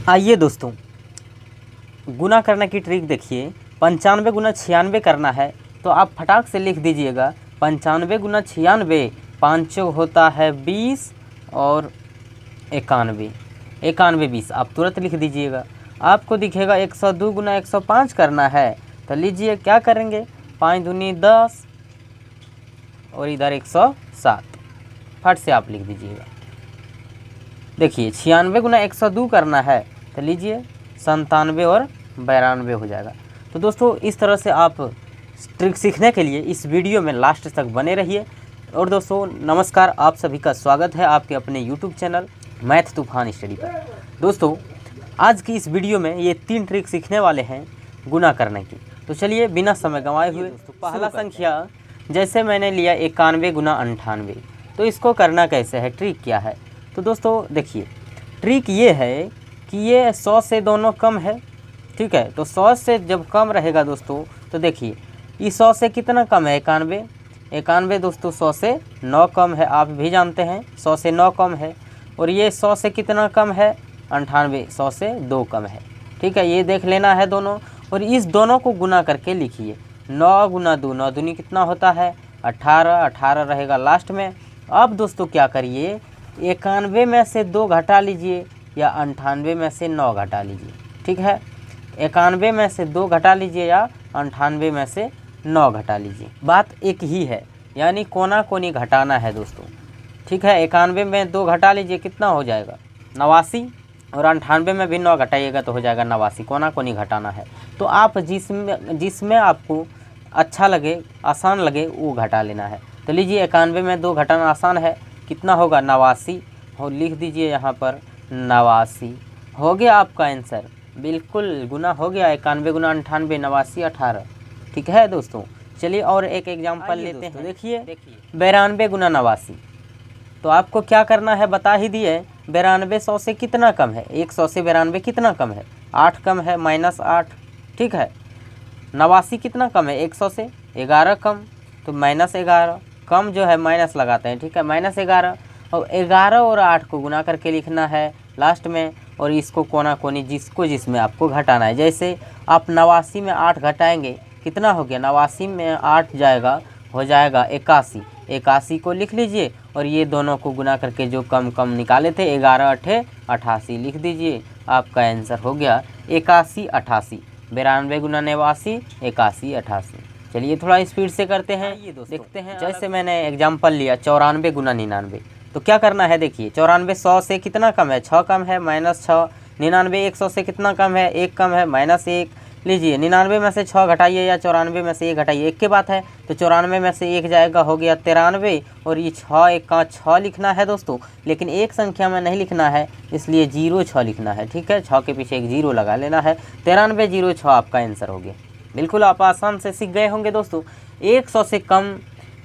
आइए दोस्तों, गुना करने की ट्रिक देखिए। 95 गुना 96 करना है तो आप फटाक से लिख दीजिएगा 95 गुना 96, 5 होता है 20 और 91, 91 20 आप तुरंत लिख दीजिएगा। आपको दिखेगा 102 गुना 105 करना है तो लीजिए क्या करेंगे, 5 दूनी 10 और इधर 107, फट से आप लिख दीजिएगा। देखिए 96 गुना 102 करना है तो लीजिए 97 और 92 हो जाएगा। तो दोस्तों इस तरह से आप ट्रिक सीखने के लिए इस वीडियो में लास्ट तक बने रहिए। और दोस्तों नमस्कार, आप सभी का स्वागत है आपके अपने यूट्यूब चैनल मैथ तूफान स्टडी पर। दोस्तों आज की इस वीडियो में ये 3 ट्रिक सीखने वाले हैं गुना करने की। तो चलिए बिना समय गंवाए हुए पहला संख्या जैसे मैंने लिया 91 गुना 98, तो इसको करना कैसे है, ट्रिक क्या है। तो दोस्तों देखिए ट्रिक ये है कि ये 100 से दोनों कम है, ठीक है। तो 100 से जब कम रहेगा दोस्तों तो देखिए इस 100 से कितना कम है, 91, 91 दोस्तों 100 से 9 कम है, आप भी जानते हैं 100 से 9 कम है। और ये 100 से कितना कम है, 98, 100 से 2 कम है, ठीक है। ये देख लेना है दोनों, और इस दोनों को गुना करके लिखिए। 9 गुना 2, 9 दूनी कितना होता है 18, 18 रहेगा लास्ट में। अब दोस्तों क्या करिए, 91 में से 2 घटा लीजिए या 98 में से 9 घटा लीजिए, ठीक है। 91 में से 2 घटा लीजिए या 98 में से 9 घटा लीजिए, बात एक ही है, यानी कोना कोनी घटाना है दोस्तों, ठीक है। 91 में 2 घटा लीजिए, कितना हो जाएगा 89, और 98 में भी 9 घटाइएगा तो हो जाएगा 89, कोना कोनी घटाना है। तो आप जिसमें आपको अच्छा लगे, आसान लगे, वो घटा लेना है। तो लीजिए 91 में 2 घटाना आसान है, कितना होगा 89, और लिख दीजिए यहाँ पर 89, हो गया आपका आंसर, बिल्कुल गुना हो गया। 91 गुना 98, 89 18, ठीक है दोस्तों। चलिए और एक एग्जांपल लेते हैं। देखिए 92 गुना 89, तो आपको क्या करना है बता ही दिए। 92 100 से कितना कम है, 100 से 92 कितना कम है, 8 कम है, -8, ठीक है। 89 कितना कम है, 100 से 11 कम, तो -11, कम जो है माइनस लगाते हैं, ठीक है, -11, और 11 और 8 को गुना करके लिखना है लास्ट में, और इसको कोना कोनी जिसमें आपको घटाना है। जैसे आप 89 में 8 घटाएंगे, कितना हो गया, 89 में 8 जाएगा, हो जाएगा 81, 81 को लिख लीजिए, और ये दोनों को गुना करके जो कम कम निकाले थे 11 8 88 लिख दीजिए, आपका आंसर हो गया 81 88। 92 गुना 89, 81 88। चलिए थोड़ा स्पीड से करते हैं, ये दोस्तों देखते हैं। जैसे मैंने एग्जांपल लिया 94 गुना 99, तो क्या करना है देखिए, 94 100 से कितना कम है, 6 कम है, -6। 99 100 से कितना कम है, 1 कम है, -1। लीजिए 99 में से 6 घटाइए या 94 में से 1 घटाइए, एक के बात है। तो 94 में से 1 जाएगा, हो गया 93, और ये 6 1 का 6 लिखना है दोस्तों, लेकिन एक संख्या में नहीं लिखना है, इसलिए 06 लिखना है, ठीक है। 6 के पीछे एक 0 लगा लेना है, 93 06 आपका आंसर हो गया। बिल्कुल आप आसान से सीख गए होंगे दोस्तों 100 से कम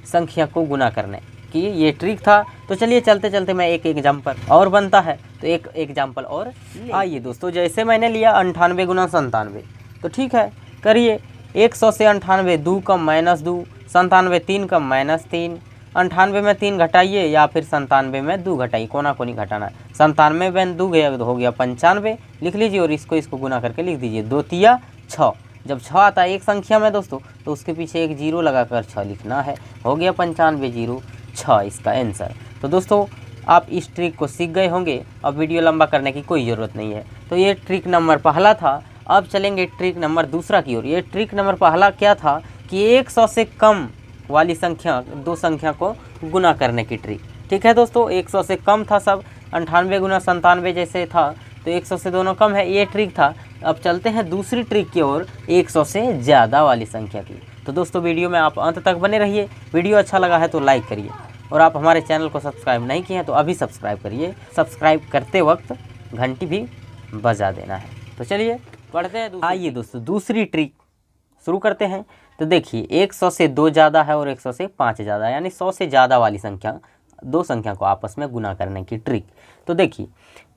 संख्या को गुना करने की, ये ट्रिक था। तो चलिए चलते चलते मैं एक एग्जाम्पल और बनता है, तो एक एग्जाम्पल और आइए दोस्तों। जैसे मैंने लिया 98 गुना 97, तो ठीक है करिए। 100 से 98 2 कम -2, 97 3 कम -3, 98 में 3 घटाइए या फिर 97 में 2 घटाइए, कोना कोनी घटाना है। 97 में 2 गया तो हो गया 95, लिख लीजिए, और इसको गुना करके लिख दीजिए, 2 तिया 6। जब 6 आता है एक संख्या में दोस्तों, तो उसके पीछे एक 0 लगाकर 6 लिखना है, हो गया 95 06 इसका आंसर। तो दोस्तों आप इस ट्रिक को सीख गए होंगे, अब वीडियो लंबा करने की कोई ज़रूरत नहीं है। तो ये ट्रिक नंबर पहला था। अब चलेंगे ट्रिक नंबर दूसरा की ओर। ये ट्रिक नंबर पहला क्या था कि 100 से कम वाली संख्या, 2 संख्या को गुना करने की ट्रिक, ठीक है दोस्तों। 100 से कम था सब, 98 गुना 97 जैसे था, तो 100 से दोनों कम है, ये ट्रिक था। अब चलते हैं दूसरी ट्रिक की ओर, 100 से ज़्यादा वाली संख्या की। तो दोस्तों वीडियो में आप अंत तक बने रहिए। वीडियो अच्छा लगा है तो लाइक करिए, और आप हमारे चैनल को सब्सक्राइब नहीं किए हैं तो अभी सब्सक्राइब करिए। सब्सक्राइब करते वक्त घंटी भी बजा देना है। तो चलिए पढ़ते हैं। आइए दोस्तों दूसरी ट्रिक शुरू करते हैं। तो देखिए 100 से 2 ज़्यादा है और 100 से 5 ज़्यादा, यानी 100 से ज़्यादा वाली संख्या, 2 संख्या को आपस में गुना करने की ट्रिक। तो देखिए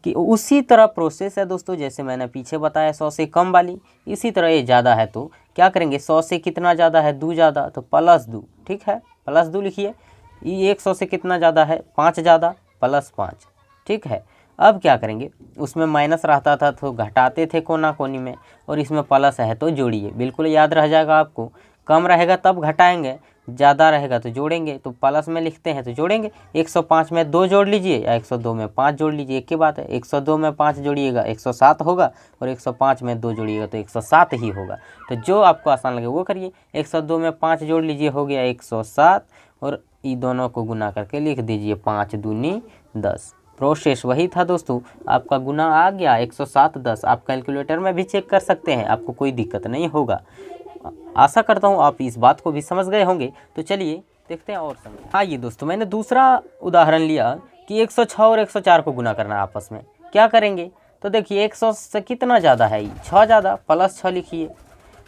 कि उसी तरह प्रोसेस है दोस्तों, जैसे मैंने पीछे बताया 100 से कम वाली, इसी तरह ये ज़्यादा है। तो क्या करेंगे, 100 से कितना ज़्यादा है, 2 ज़्यादा, तो +2, ठीक है, +2 लिखिए। ये 100 से कितना ज़्यादा है, 5 ज़्यादा, +5, ठीक है। अब क्या करेंगे, उसमें माइनस रहता था तो घटाते थे कोना कोनी में, और इसमें प्लस है तो जोड़िए, बिल्कुल याद रह जाएगा आपको। कम रहेगा तब घटाएंगे, ज़्यादा रहेगा तो जोड़ेंगे। तो प्लस में लिखते हैं तो जोड़ेंगे। 105 में 2 जोड़ लीजिए या 102 में 5 जोड़ लीजिए, एक ही बात है। 102 में 5 जोड़िएगा 107 होगा, और 105 में 2 जोड़िएगा तो 107 ही होगा। तो जो आपको आसान लगे वो करिए। 102 में 5 जोड़ लीजिए, हो गया 107, और ये दोनों को गुना करके लिख दीजिए 5 दूनी 10। प्रोसेस वही था दोस्तों, आपका गुना आ गया 107 10। आप कैलकुलेटर में भी चेक कर सकते हैं, आपको कोई दिक्कत नहीं होगा। आशा करता हूँ आप इस बात को भी समझ गए होंगे। तो चलिए देखते हैं और समझ। आइए दोस्तों, मैंने दूसरा उदाहरण लिया कि 106 और 104 को गुना करना है आपस में। क्या करेंगे, तो देखिए 100 से कितना ज़्यादा है, 6 ज़्यादा, प्लस 6 लिखिए।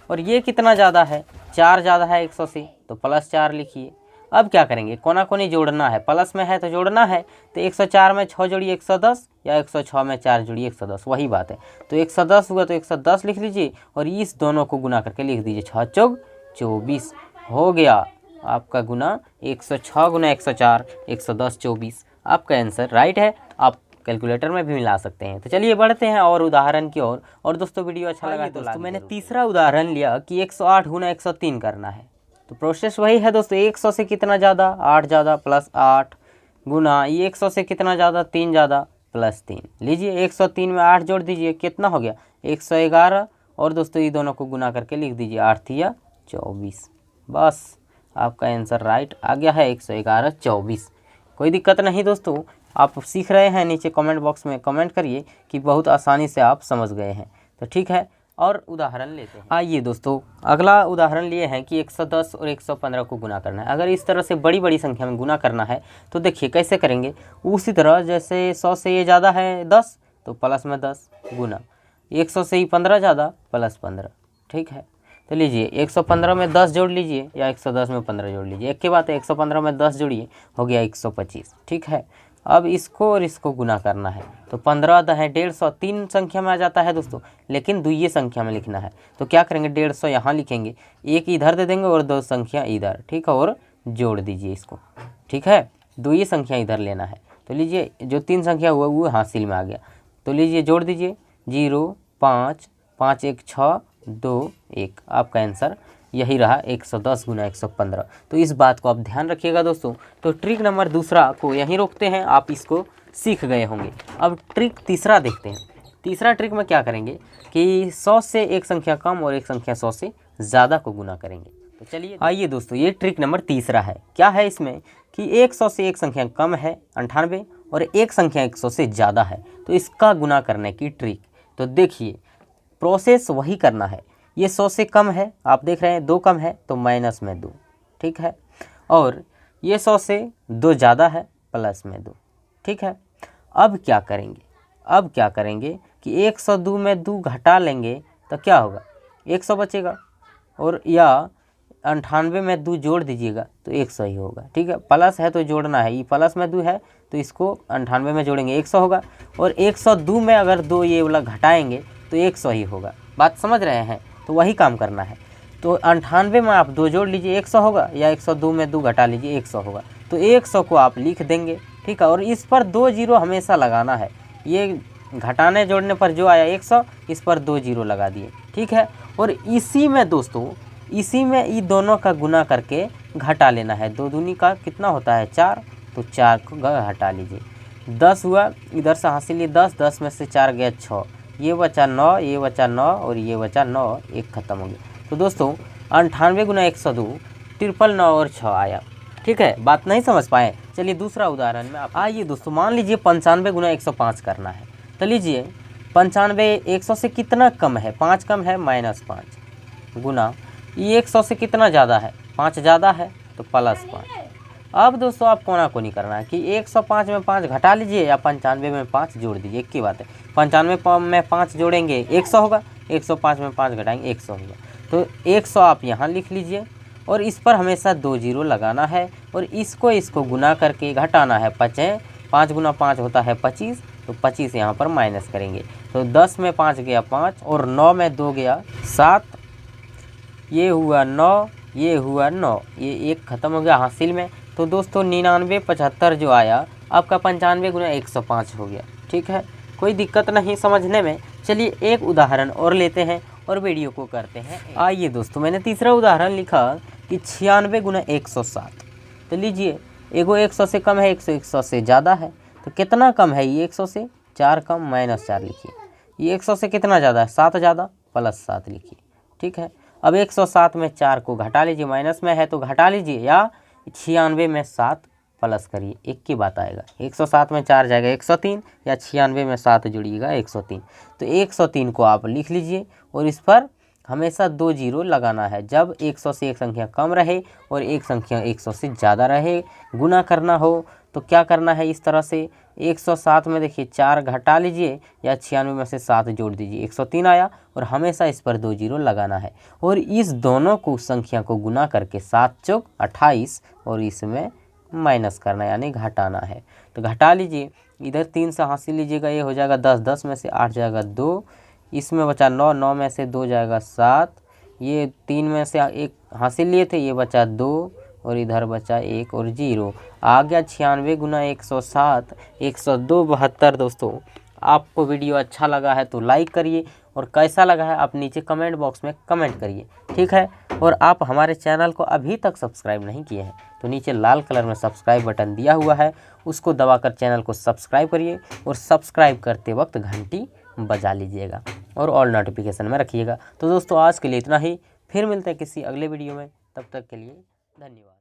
और ये कितना ज़्यादा है, 4 ज़्यादा है 100 से, तो प्लस 4 लिखिए। अब क्या करेंगे, कोना कोनी जोड़ना है, प्लस में है तो जोड़ना है। तो 104 में 6 जोड़िए 110, या 106 में 4 जोड़िए 110, वही बात है। तो 110 हुआ तो 110 लिख लीजिए, और इस दोनों को गुना करके लिख दीजिए 6 चौक 24। हो गया आपका गुना 106 गुना 104 110 24। आपका आंसर राइट है। आप कैलकुलेटर में भी मिला सकते हैं। तो चलिए बढ़ते हैं और उदाहरण की ओर। और दोस्तों वीडियो अच्छा लगा तो मैंने तीसरा उदाहरण लिया कि 108 गुना 103 करना है। तो प्रोसेस वही है दोस्तों, 100 से कितना ज़्यादा, 8 ज़्यादा प्लस 8, गुना ये 100 से कितना ज़्यादा, 3 ज़्यादा प्लस 3 लीजिए। 103 में 8 जोड़ दीजिए, कितना हो गया 111। और दोस्तों ये दोनों को गुना करके लिख दीजिए 8 या 24। बस आपका आंसर राइट आ गया है 111 24। कोई दिक्कत नहीं दोस्तों, आप सीख रहे हैं, नीचे कमेंट बॉक्स में कमेंट करिए कि बहुत आसानी से आप समझ गए हैं। तो ठीक है, और उदाहरण लेते हैं। आइए दोस्तों, अगला उदाहरण लिए हैं कि 110 और 115 को गुना करना है। अगर इस तरह से बड़ी बड़ी संख्या में गुना करना है तो देखिए कैसे करेंगे। उसी तरह जैसे 100 से ये ज़्यादा है 10 तो प्लस में 10 गुना, 100 से ही 15 ज़्यादा प्लस 15। ठीक है, तो लीजिए 115 में 10 जोड़ लीजिए या 110 में 15 जोड़ लीजिए, एक ही बात है। 115 में 10 जोड़िए, हो गया 125। ठीक है, अब इसको और इसको गुना करना है। तो 15 है 150, 3 संख्या में आ जाता है दोस्तों, लेकिन द्वितीय संख्या में लिखना है। तो क्या करेंगे, 150 यहाँ लिखेंगे, एक इधर दे देंगे और 2 संख्या इधर। ठीक है, और जोड़ दीजिए इसको। ठीक है, द्वितीय संख्या इधर लेना है। तो लीजिए जो 3 संख्या हुआ वो हासिल में आ गया। तो लीजिए जोड़ दीजिए, 0 5 5 1 6 2 1। आपका आंसर यही रहा 110 गुना 115। तो इस बात को आप ध्यान रखिएगा दोस्तों। तो ट्रिक नंबर दूसरा को यहीं रोकते हैं, आप इसको सीख गए होंगे। अब ट्रिक तीसरा देखते हैं। तीसरा ट्रिक में क्या करेंगे कि 100 से एक संख्या कम और एक संख्या 100 से ज़्यादा को गुना करेंगे। तो चलिए आइए दोस्तों, ये ट्रिक नंबर तीसरा है। क्या है इसमें कि 100 से एक संख्या कम है 98, और एक संख्या 100 से ज़्यादा है, तो इसका गुना करने की ट्रिक। तो देखिए प्रोसेस वही करना है। ये 100 से कम है, आप देख रहे हैं 2 कम है तो माइनस में 2। ठीक है, और ये 100 से 2 ज़्यादा है, प्लस में 2। ठीक है, अब क्या करेंगे, अब क्या करेंगे कि 102 में 2 घटा लेंगे तो क्या होगा, 100 बचेगा। और या 98 में 2 जोड़ दीजिएगा तो 100 ही होगा। ठीक है, प्लस है तो जोड़ना है, ये प्लस में 2 है तो इसको 98 में जोड़ेंगे 100 होगा। और 102 में अगर 2 ये वाला घटाएंगे तो 100 ही होगा। बात समझ रहे हैं, तो वही काम करना है। तो 98 में आप 2 जोड़ लीजिए 100 होगा, या 102 में 2 घटा लीजिए 100 होगा। तो 100 को आप लिख देंगे। ठीक है, और इस पर 2 जीरो हमेशा लगाना है। ये घटाने जोड़ने पर जो आया 100, इस पर 2 जीरो लगा दिए। ठीक है, और इसी में दोस्तों, इसी में ये दोनों का गुना करके घटा लेना है। 2 दूनी का कितना होता है 4, तो 4 को घटा लीजिए। 10 हुआ, इधर से हासिल लिए 10, 10 में से 4 गया 6, ये बचा 9, ये बचा 9 और ये बचा 9, एक खत्म हो गया। तो दोस्तों 98 गुना 102 999 और 6 आया। ठीक है, बात नहीं समझ पाए, चलिए दूसरा उदाहरण में आप आइए दोस्तों। मान लीजिए 95 गुना 105 करना है। तो लीजिए 95 100 से कितना कम है, 5 कम है -5, गुना ये 100 से कितना ज़्यादा है, 5 ज़्यादा है तो +5। अब दोस्तों आप कोना कोनी करना है कि 105 में 5 घटा लीजिए या 95 में 5 जोड़ दीजिए, एक ही बात है। 95 में 5 जोड़ेंगे 100 होगा, 105 में 5 घटाएंगे 100 होगा। तो 100 आप यहाँ लिख लीजिए, और इस पर हमेशा 2 जीरो लगाना है, और इसको गुना करके घटाना है। 5 गुना 5 होता है 25, तो 25 यहाँ पर माइनस करेंगे। तो 10 में 5 गया 5, और 9 में 2 गया 7, ये हुआ 9, ये हुआ 9, ये एक ख़त्म हो गया हासिल में। तो दोस्तों 99 75 जो आया आपका 95 गुना 105 हो गया। ठीक है, कोई दिक्कत नहीं समझने में। चलिए एक उदाहरण और लेते हैं और वीडियो को करते हैं। आइए दोस्तों, मैंने तीसरा उदाहरण लिखा कि 96 गुना 107। तो लीजिए, एगो 100 से कम है, 100 से ज़्यादा है। तो कितना कम है ये 100 से? 4 कम, -4 लिखिए। ये 100 से कितना ज़्यादा है? 7 ज़्यादा, +7 लिखिए। ठीक है, अब 107 में 4 को घटा लीजिए, माइनस में है तो घटा लीजिए, या 96 में 7 प्लस करिए, एक की बात आएगा। 107 में 4 जाएगा 103, या 96 में 7 जुड़िएगा 103। तो 103 को आप लिख लीजिए और इस पर हमेशा 2 जीरो लगाना है। जब 100 से एक संख्या कम रहे और एक संख्या 100 से ज़्यादा रहे, गुना करना हो तो क्या करना है? इस तरह से 107 में देखिए 4 घटा लीजिए, या 96 में से 7 जोड़ दीजिए, 103 आया, और हमेशा इस पर 2 जीरो लगाना है। और इस दोनों को संख्या को गुना करके 7 चौक 28 और इसमें माइनस करना यानी घटाना है। तो घटा लीजिए, इधर 3 से हासिल लीजिएगा, ये हो जाएगा 10, 10 में से 8 जाएगा 2, इसमें बचा 9, 9 में से 2 जाएगा 7, ये 3 में से 1 हासिल लिए थे, ये बचा 2, और इधर बचा 1 और 0। आ गया 96 गुना 107, 102 72। दोस्तों, आपको वीडियो अच्छा लगा है तो लाइक करिए, और कैसा लगा है आप नीचे कमेंट बॉक्स में कमेंट करिए, ठीक है। और आप हमारे चैनल को अभी तक सब्सक्राइब नहीं किए हैं तो नीचे लाल कलर में सब्सक्राइब बटन दिया हुआ है, उसको दबाकर चैनल को सब्सक्राइब करिए, और सब्सक्राइब करते वक्त घंटी बजा लीजिएगा और ऑल नोटिफिकेशन में रखिएगा। तो दोस्तों, आज के लिए इतना ही, फिर मिलते हैं किसी अगले वीडियो में, तब तक के लिए धन्यवाद।